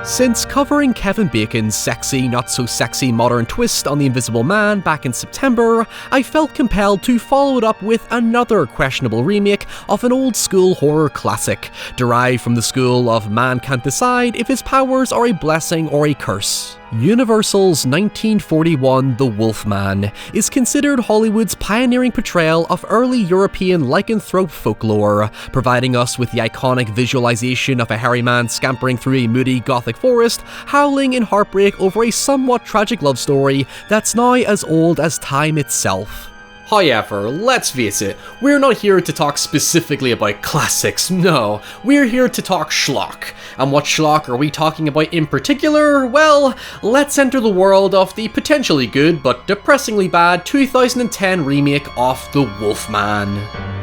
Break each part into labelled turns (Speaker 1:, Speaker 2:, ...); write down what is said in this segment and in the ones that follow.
Speaker 1: Since covering Kevin Bacon's sexy, not-so-sexy modern twist on The Invisible Man back in September, I felt compelled to follow it up with another questionable remake of an old-school horror classic, derived from the school of man can't decide if his powers are a blessing or a curse. Universal's 1941 The Wolfman is considered Hollywood's pioneering portrayal of early European lycanthrope folklore, providing us with the iconic visualization of a hairy man scampering through a moody gothic forest, howling in heartbreak over a somewhat tragic love story that's now as old as time itself. However, let's face it, we're not here to talk specifically about classics, no, we're here to talk schlock. And what schlock are we talking about in particular? Well, let's enter the world of the potentially good but depressingly bad 2010 remake of The Wolfman.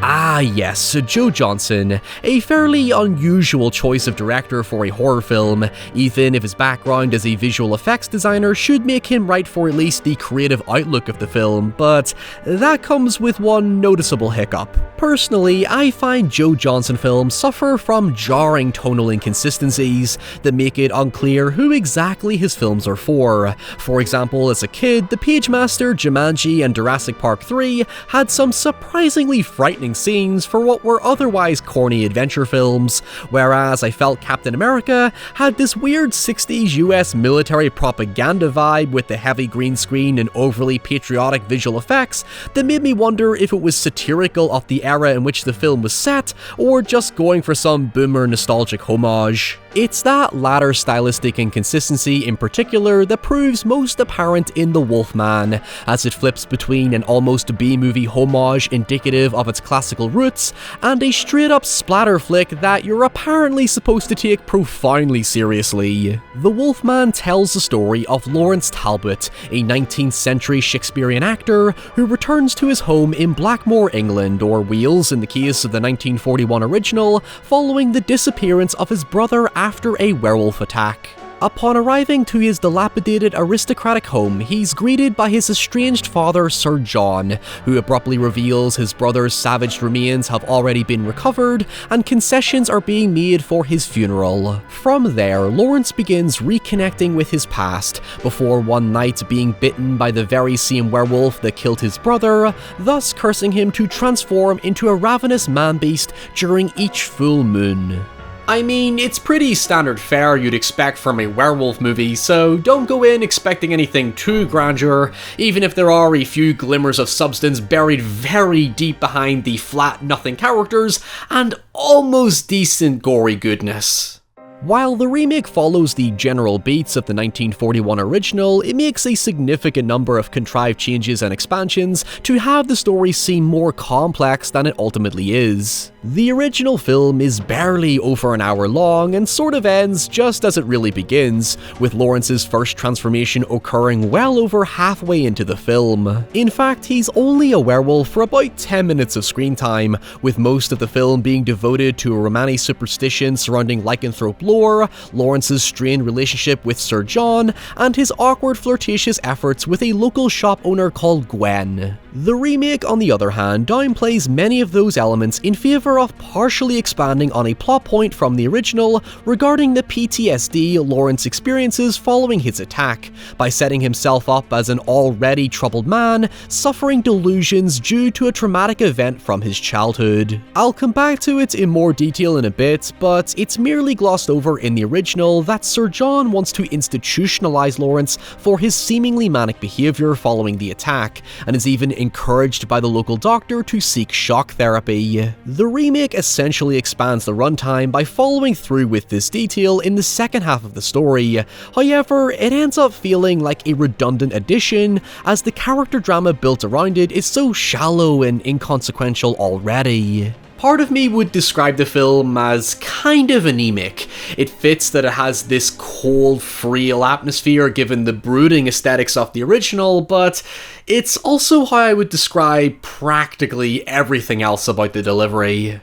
Speaker 1: Ah yes, Joe Johnston, a fairly unusual choice of director for a horror film, even if his background as a visual effects designer should make him right for at least the creative outlook of the film, but that comes with one noticeable hiccup. Personally, I find Joe Johnston films suffer from jarring tonal inconsistencies that make it unclear who exactly his films are for. For example, as a kid, The Pagemaster, Jumanji, and Jurassic Park 3 had some surprisingly frightening scenes for what were otherwise corny adventure films, whereas I felt Captain America had this weird 60s US military propaganda vibe with the heavy green screen and overly patriotic visual effects that made me wonder if it was satirical of the era in which the film was set, or just going for some boomer nostalgic homage. It's that latter stylistic inconsistency in particular that proves most apparent in The Wolfman, as it flips between an almost B-movie homage indicative of its classical roots, and a straight-up splatter flick that you're apparently supposed to take profoundly seriously. The Wolfman tells the story of Lawrence Talbot, a 19th century Shakespearean actor who returns to his home in Blackmore, England, or Wales in the case of the 1941 original, following the disappearance of his brother after a werewolf attack. Upon arriving to his dilapidated aristocratic home, he's greeted by his estranged father, Sir John, who abruptly reveals his brother's savaged remains have already been recovered, and concessions are being made for his funeral. From there, Lawrence begins reconnecting with his past, before one night being bitten by the very same werewolf that killed his brother, thus cursing him to transform into a ravenous man-beast during each full moon. I mean, it's pretty standard fare you'd expect from a werewolf movie, so don't go in expecting anything too grandeur, even if there are a few glimmers of substance buried very deep behind the flat nothing characters and almost decent gory goodness. While the remake follows the general beats of the 1941 original, it makes a significant number of contrived changes and expansions to have the story seem more complex than it ultimately is. The original film is barely over an hour long and sort of ends just as it really begins, with Lawrence's first transformation occurring well over halfway into the film. In fact, he's only a werewolf for about 10 minutes of screen time, with most of the film being devoted to a Romani superstition surrounding lycanthrope lore, Lawrence's strained relationship with Sir John, and his awkward flirtatious efforts with a local shop owner called Gwen. The remake, on the other hand, downplays many of those elements in favour of partially expanding on a plot point from the original regarding the PTSD Lawrence experiences following his attack, by setting himself up as an already troubled man suffering delusions due to a traumatic event from his childhood. I'll come back to it in more detail in a bit, but it's merely glossed over in the original that Sir John wants to institutionalize Lawrence for his seemingly manic behaviour following the attack, and is even encouraged by the local doctor to seek shock therapy. The remake essentially expands the runtime by following through with this detail in the second half of the story. However, it ends up feeling like a redundant addition, as the character drama built around it is so shallow and inconsequential already. Part of me would describe the film as kind of anemic. It fits that it has this cold, frail atmosphere given the brooding aesthetics of the original, but it's also how I would describe practically everything else about the delivery.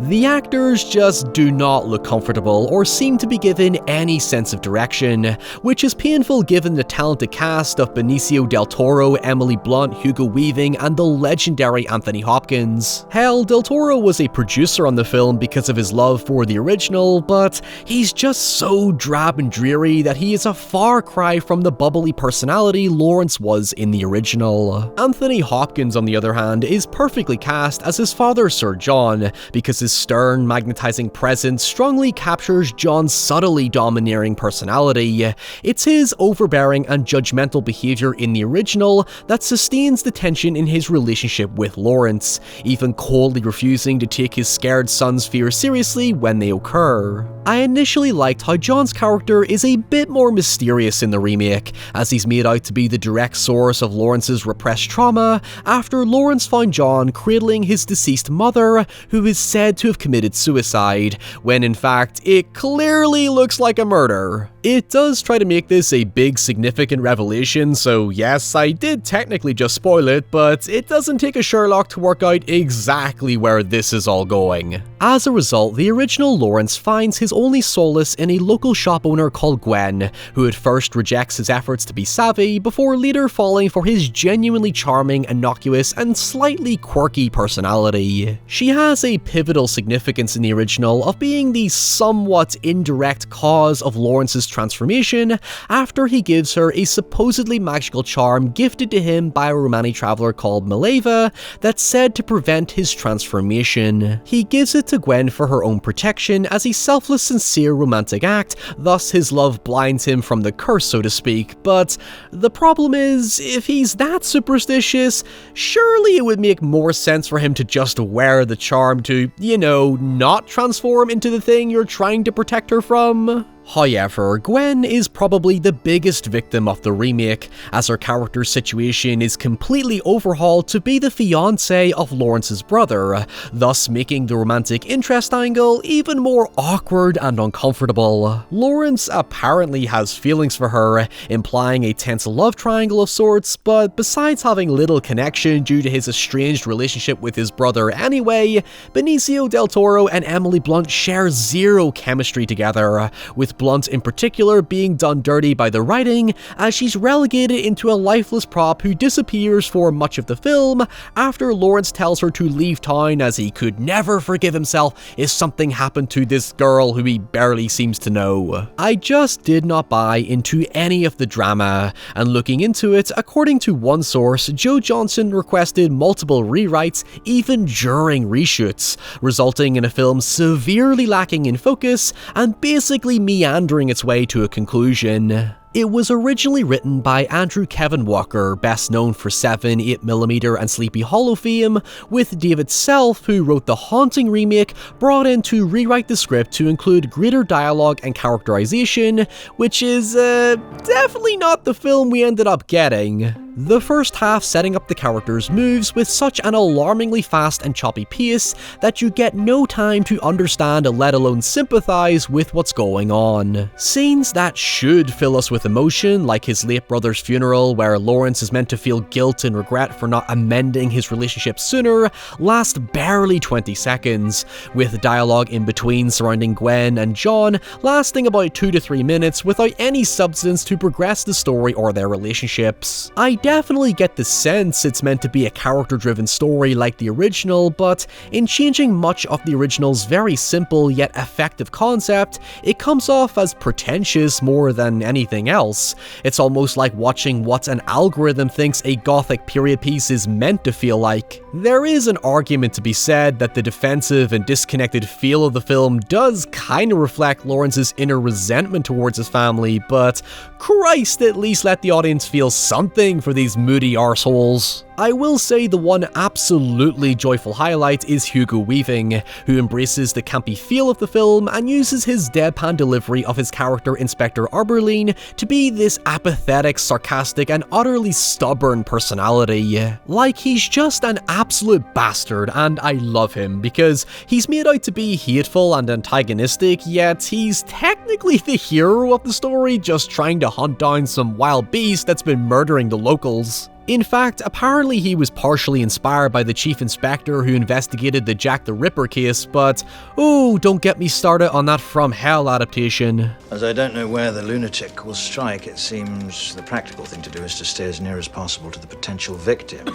Speaker 1: The actors just do not look comfortable or seem to be given any sense of direction, which is painful given the talented cast of Benicio del Toro, Emily Blunt, Hugo Weaving, and the legendary Anthony Hopkins. Hell, del Toro was a producer on the film because of his love for the original, but he's just so drab and dreary that he is a far cry from the bubbly personality Lawrence was in the original. Anthony Hopkins, on the other hand, is perfectly cast as his father Sir John, because his stern, magnetizing presence strongly captures John's subtly domineering personality. It's his overbearing and judgmental behavior in the original that sustains the tension in his relationship with Lawrence, even coldly refusing to take his scared son's fears seriously when they occur. I initially liked how John's character is a bit more mysterious in the remake, as he's made out to be the direct source of Lawrence's repressed trauma after Lawrence found John cradling his deceased mother, who is said to have committed suicide, when in fact it clearly looks like a murder. It does try to make this a big significant revelation, so yes, I did technically just spoil it, but it doesn't take a Sherlock to work out exactly where this is all going. As a result, the original Lawrence finds his only solace in a local shop owner called Gwen, who at first rejects his efforts to be savvy before later falling for his genuinely charming, innocuous, and slightly quirky personality. She has a pivotal significance in the original of being the somewhat indirect cause of Lawrence's transformation after he gives her a supposedly magical charm gifted to him by a Romani traveler called Mileva that's said to prevent his transformation. He gives it to Gwen for her own protection as a selfless, sincere romantic act, thus his love blinds him from the curse, so to speak, but the problem is, if he's that superstitious, surely it would make more sense for him to just wear the charm to, you know, not transform into the thing you're trying to protect her from. However, Gwen is probably the biggest victim of the remake, as her character's situation is completely overhauled to be the fiancé of Lawrence's brother, thus making the romantic interest angle even more awkward and uncomfortable. Lawrence apparently has feelings for her, implying a tense love triangle of sorts, but besides having little connection due to his estranged relationship with his brother anyway, Benicio del Toro and Emily Blunt share zero chemistry together, with Blunt in particular being done dirty by the writing, as she's relegated into a lifeless prop who disappears for much of the film after Lawrence tells her to leave town as he could never forgive himself if something happened to this girl who he barely seems to know. I just did not buy into any of the drama, and looking into it, according to one source, Joe Johnston requested multiple rewrites even during reshoots, resulting in a film severely lacking in focus and basically meandering its way to a conclusion. It was originally written by Andrew Kevin Walker, best known for 7, 8mm and Sleepy Hollow fame, with David Self, who wrote the Haunting remake, brought in to rewrite the script to include greater dialogue and characterization, which is definitely not the film we ended up getting. The first half setting up the characters moves with such an alarmingly fast and choppy pace that you get no time to understand, let alone sympathize with what's going on. Scenes that should fill us with emotion, like his late brother's funeral where Lawrence is meant to feel guilt and regret for not amending his relationship sooner, last barely 20 seconds, with dialogue in between surrounding Gwen and John lasting about 2 to 3 minutes without any substance to progress the story or their relationships. I definitely get the sense it's meant to be a character-driven story like the original, but in changing much of the original's very simple yet effective concept, it comes off as pretentious more than anything else. It's almost like watching what an algorithm thinks a gothic period piece is meant to feel like. There is an argument to be said that the defensive and disconnected feel of the film does kinda reflect Lawrence's inner resentment towards his family, but Christ, at least let the audience feel something for these moody arseholes. I will say the one absolutely joyful highlight is Hugo Weaving, who embraces the campy feel of the film and uses his deadpan delivery of his character Inspector Arberline to be this apathetic, sarcastic, and utterly stubborn personality. Like, he's just an absolute bastard, and I love him because he's made out to be hateful and antagonistic, yet he's technically the hero of the story, just trying to hunt down some wild beast that's been murdering the locals. In fact, apparently he was partially inspired by the chief inspector who investigated the Jack the Ripper case, but oh, don't get me started on that From Hell adaptation.
Speaker 2: As I don't know where the lunatic will strike, it seems the practical thing to do is to stay as near as possible to the potential victim.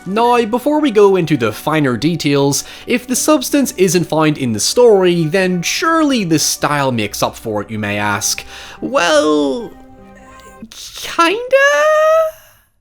Speaker 1: Now, before we go into the finer details, if the substance isn't found in the story, then surely the style makes up for it, you may ask. Well, kinda?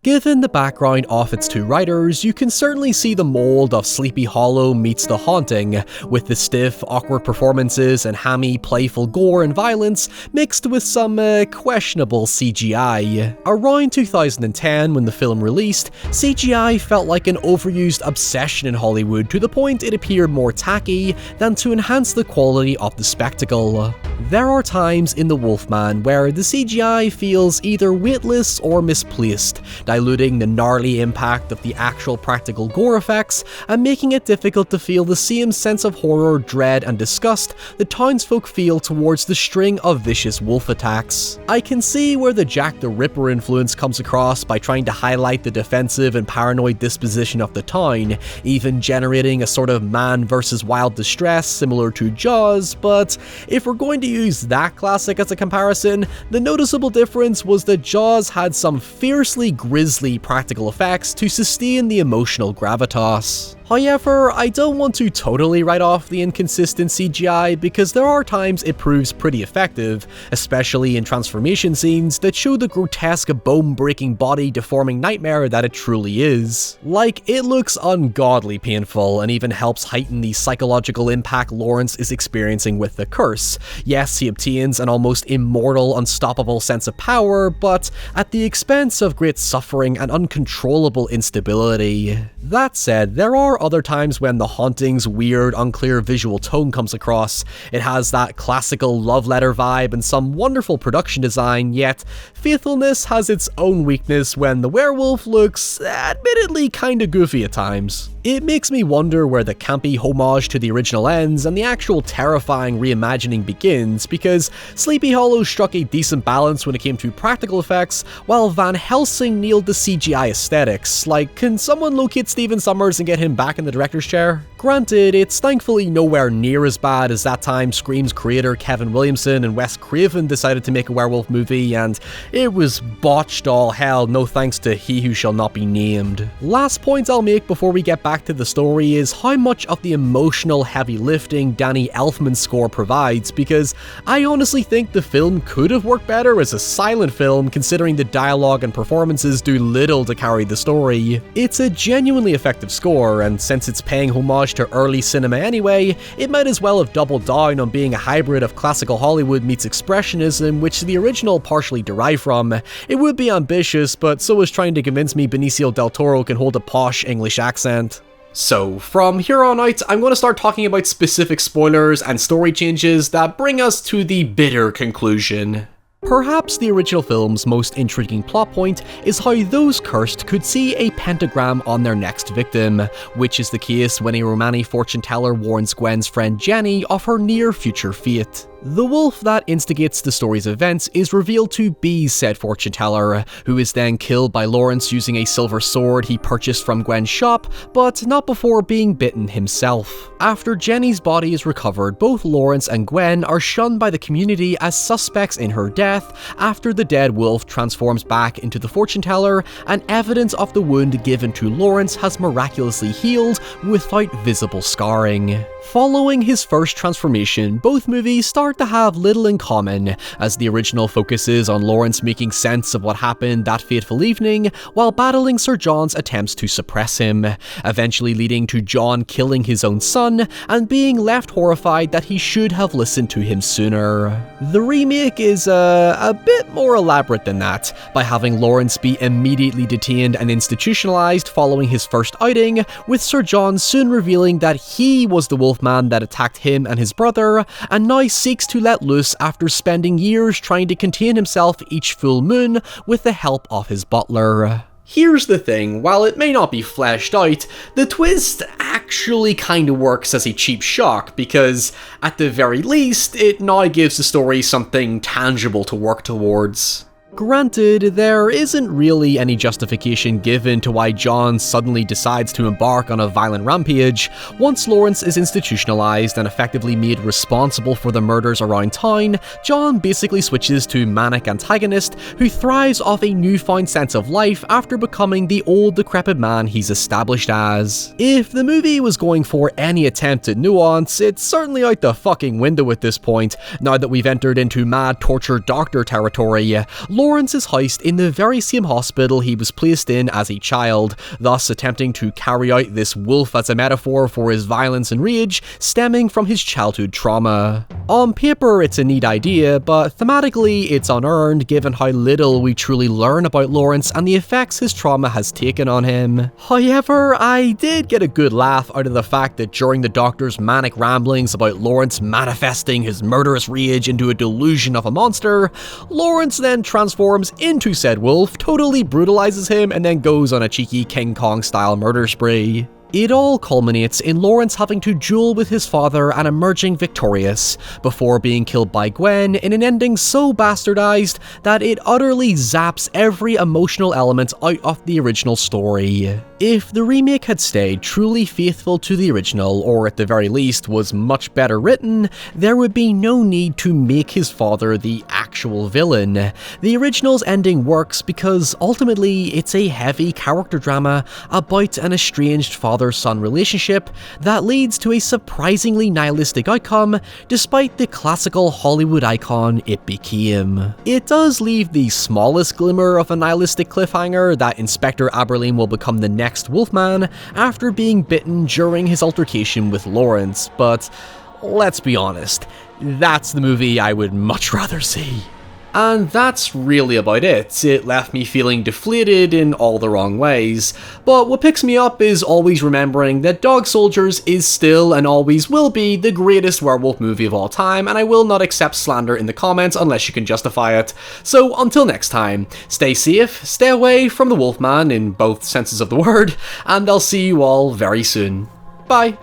Speaker 1: Given the background of its two writers, you can certainly see the mold of Sleepy Hollow meets The Haunting, with the stiff, awkward performances and hammy, playful gore and violence mixed with some questionable CGI. Around 2010, when the film released, CGI felt like an overused obsession in Hollywood to the point it appeared more tacky than to enhance the quality of the spectacle. There are times in The Wolfman where the CGI feels either weightless or misplaced, diluting the gnarly impact of the actual practical gore effects and making it difficult to feel the same sense of horror, dread and disgust the townsfolk feel towards the string of vicious wolf attacks. I can see where the Jack the Ripper influence comes across by trying to highlight the defensive and paranoid disposition of the town, even generating a sort of man versus wild distress similar to Jaws, but if we're going to use that classic as a comparison, the noticeable difference was that Jaws had some fiercely grisly practical effects to sustain the emotional gravitas. However, I don't want to totally write off the inconsistent CGI because there are times it proves pretty effective, especially in transformation scenes that show the grotesque bone-breaking body deforming nightmare that it truly is. Like, it looks ungodly painful and even helps heighten the psychological impact Lawrence is experiencing with the curse. Yes, he obtains an almost immortal, unstoppable sense of power, but at the expense of great suffering and uncontrollable instability. That said, there are other times when The Haunting's weird, unclear visual tone comes across. It has that classical love letter vibe and some wonderful production design, yet faithfulness has its own weakness when the werewolf looks admittedly kinda goofy at times. It makes me wonder where the campy homage to the original ends and the actual terrifying reimagining begins, because Sleepy Hollow struck a decent balance when it came to practical effects, while Van Helsing nailed the CGI aesthetics. Like, can someone locate Stephen Sommers and get him back in the director's chair? Granted, it's thankfully nowhere near as bad as that time Scream's creator Kevin Williamson and Wes Craven decided to make a werewolf movie, and it was botched all hell, no thanks to He Who Shall Not Be Named. Last point I'll make before we get back to the story is how much of the emotional heavy lifting Danny Elfman's score provides, because I honestly think the film could have worked better as a silent film considering the dialogue and performances do little to carry the story. It's a genuinely effective score, and since it's paying homage to early cinema anyway, it might as well have doubled down on being a hybrid of classical Hollywood meets expressionism, which the original partially derived from. It would be ambitious, but so is trying to convince me Benicio del Toro can hold a posh English accent. So, from here on out, I'm going to start talking about specific spoilers and story changes that bring us to the bitter conclusion. Perhaps the original film's most intriguing plot point is how those cursed could see a pentagram on their next victim, which is the case when a Romani fortune teller warns Gwen's friend Jenny of her near future fate. The wolf that instigates the story's events is revealed to be said fortune teller, who is then killed by Lawrence using a silver sword he purchased from Gwen's shop, but not before being bitten himself. After Jenny's body is recovered, both Lawrence and Gwen are shunned by the community as suspects in her death after the dead wolf transforms back into the fortune teller, and evidence of the wound given to Lawrence has miraculously healed without visible scarring. Following his first transformation, both movies start to have little in common, as the original focuses on Lawrence making sense of what happened that fateful evening, while battling Sir John's attempts to suppress him, eventually leading to John killing his own son, and being left horrified that he should have listened to him sooner. The remake is a bit more elaborate than that, by having Lawrence be immediately detained and institutionalized following his first outing, with Sir John soon revealing that he was the Wolfman that attacked him and his brother, and now seeks to let loose after spending years trying to contain himself each full moon with the help of his butler. Here's the thing, while it may not be fleshed out, the twist actually kinda works as a cheap shock, because at the very least, it now gives the story something tangible to work towards. Granted, there isn't really any justification given to why John suddenly decides to embark on a violent rampage. Once Lawrence is institutionalized and effectively made responsible for the murders around town, John basically switches to manic antagonist who thrives off a newfound sense of life after becoming the old decrepit man he's established as. If the movie was going for any attempt at nuance, it's certainly out the fucking window at this point, now that we've entered into mad torture doctor territory. Lawrence is housed in the very same hospital he was placed in as a child, thus attempting to carry out this wolf as a metaphor for his violence and rage stemming from his childhood trauma. On paper, it's a neat idea, but thematically, it's unearned given how little we truly learn about Lawrence and the effects his trauma has taken on him. However, I did get a good laugh out of the fact that during the Doctor's manic ramblings about Lawrence manifesting his murderous rage into a delusion of a monster, Lawrence then transforms into said wolf, totally brutalizes him, and then goes on a cheeky King Kong style murder spree. It all culminates in Lawrence having to duel with his father and emerging victorious, before being killed by Gwen in an ending so bastardized that it utterly zaps every emotional element out of the original story. If the remake had stayed truly faithful to the original, or at the very least was much better written, there would be no need to make his father the actual villain. The original's ending works because ultimately it's a heavy character drama about an estranged father-son relationship that leads to a surprisingly nihilistic outcome despite the classical Hollywood icon it became. It does leave the smallest glimmer of a nihilistic cliffhanger that Inspector Aberline will become the next Wolfman after being bitten during his altercation with Lawrence, but let's be honest, that's the movie I would much rather see. And that's really about it. It left me feeling deflated in all the wrong ways. But what picks me up is always remembering that Dog Soldiers is still and always will be the greatest werewolf movie of all time, and I will not accept slander in the comments unless you can justify it. So until next time, stay safe, stay away from the Wolfman in both senses of the word, and I'll see you all very soon. Bye.